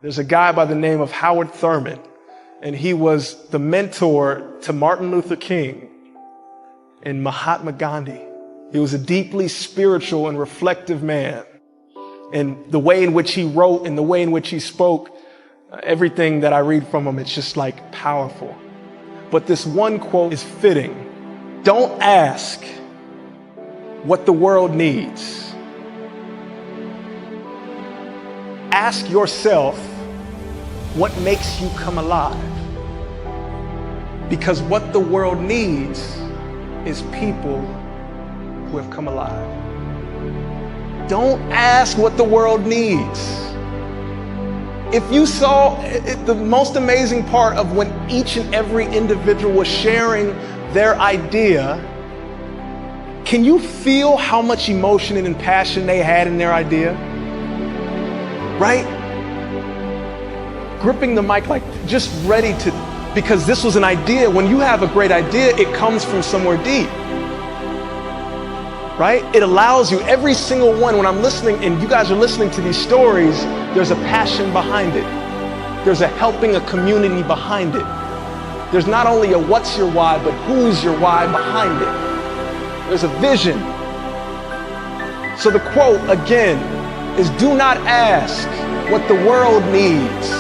There's a guy by the name of Howard Thurman, and he was the mentor to Martin Luther King and Mahatma Gandhi. He was a deeply spiritual and reflective man. And the way in which he wrote and the way in which he spoke, everything that I read from him, it's just like powerful. But this one quote is fitting. Don't ask what the world needs. Ask yourself what makes you come alive. Because what the world needs is people who have come alive. Don't ask what the world needs. If you saw the most amazing part of when each and every individual was sharing their idea, can you feel how much emotion and passion they had in their idea? Right? Gripping the mic, like just ready to, because this was an idea. When you have a great idea, it comes from somewhere deep. Right? It allows you, every single one, when I'm listening and you guys are listening to these stories, there's a passion behind it. There's a helping a community behind it. There's not only a what's your why, but who's your why behind it. There's a vision. So the quote again is, do not ask what the world needs.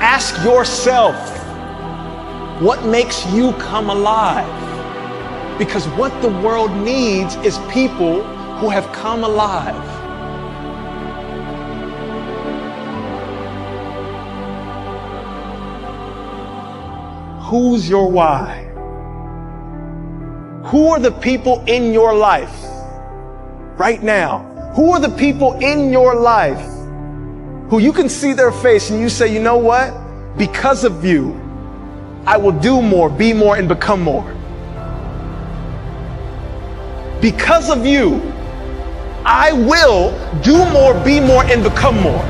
Ask yourself what makes you come alive. Because what the world needs is people who have come alive. Who's your why? Who are the people in your life right now? Who are the people in your life who you can see their face and you say, you know what? Because of you, I will do more, be more, and become more. Because of you, I will do more, be more, and become more.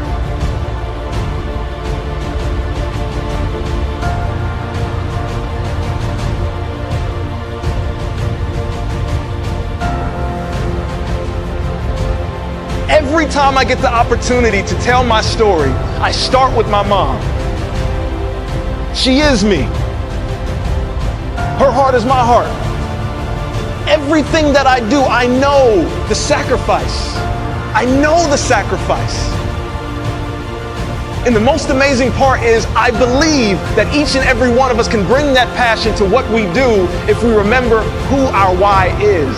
Every time I get the opportunity to tell my story, I start with my mom. She is me. Her heart is my heart. Everything that I do, I know the sacrifice. I know the sacrifice. And the most amazing part is I believe that each and every one of us can bring that passion to what we do if we remember who our why is.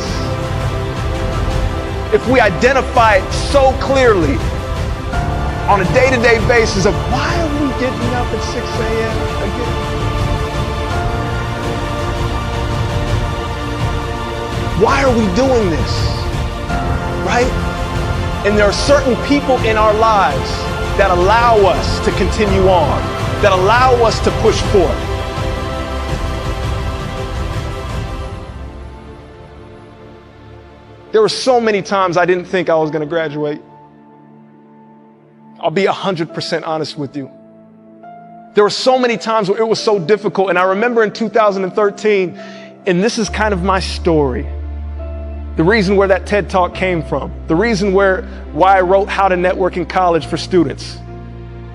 If we identify it so clearly on a day-to-day basis of why are we getting up at 6 a.m. again? Why are we doing this? Right? And there are certain people in our lives that allow us to continue on, that allow us to push forward. There were so many times I didn't think I was going to graduate. I'll be 100% honest with you. There were so many times where it was so difficult. And I remember in 2013, and this is kind of my story, the reason where that TED Talk came from, the reason why I wrote How to Network in College for Students.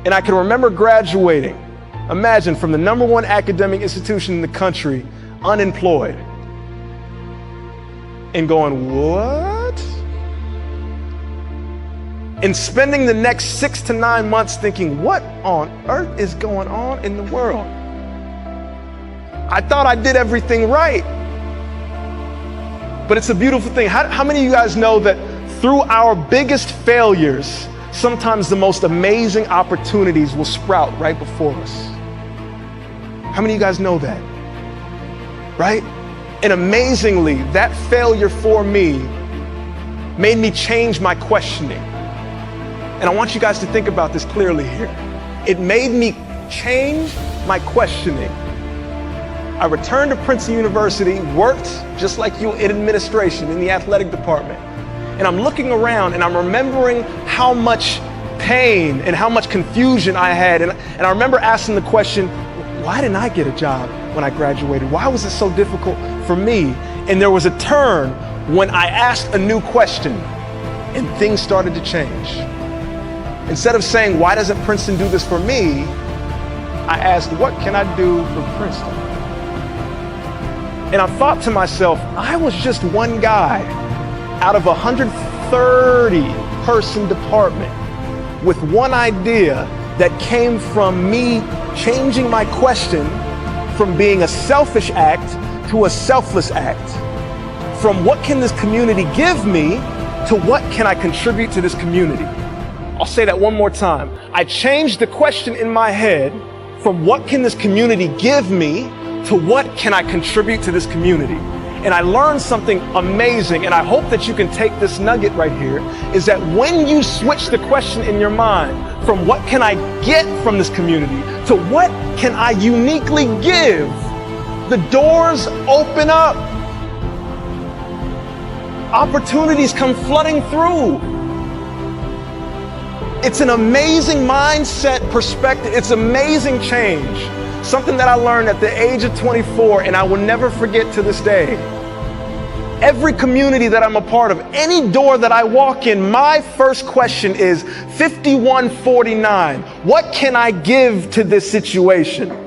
And I can remember graduating, imagine, from the #1 academic institution in the country, unemployed, and going, what? And spending the next 6 to 9 months thinking, what on earth is going on in the world? I thought I did everything right. But it's a beautiful thing. How many of you guys know that through our biggest failures, sometimes the most amazing opportunities will sprout right before us? How many of you guys know that? Right? And amazingly, that failure for me made me change my questioning. And I want you guys to think about this clearly here. It made me change my questioning. I returned to Princeton University, worked just like you in administration, in the athletic department. And I'm looking around and I'm remembering how much pain and how much confusion I had. And I remember asking the question, why didn't I get a job when I graduated? Why was it so difficult for me? And there was a turn when I asked a new question and things started to change. Instead of saying, why doesn't Princeton do this for me? I asked, what can I do for Princeton? And I thought to myself, I was just one guy out of a 130 person department with one idea that came from me changing my question from being a selfish act to a selfless act. From what can this community give me to what can I contribute to this community? I'll say that one more time. I changed the question in my head from what can this community give me to what can I contribute to this community? And I learned something amazing, and I hope that you can take this nugget right here, is that when you switch the question in your mind from what can I get from this community to what can I uniquely give, the doors open up. Opportunities come flooding through. It's an amazing mindset perspective. It's amazing change. Something that I learned at the age of 24, and I will never forget to this day. Every community that I'm a part of, any door that I walk in, my first question is 5149. What can I give to this situation?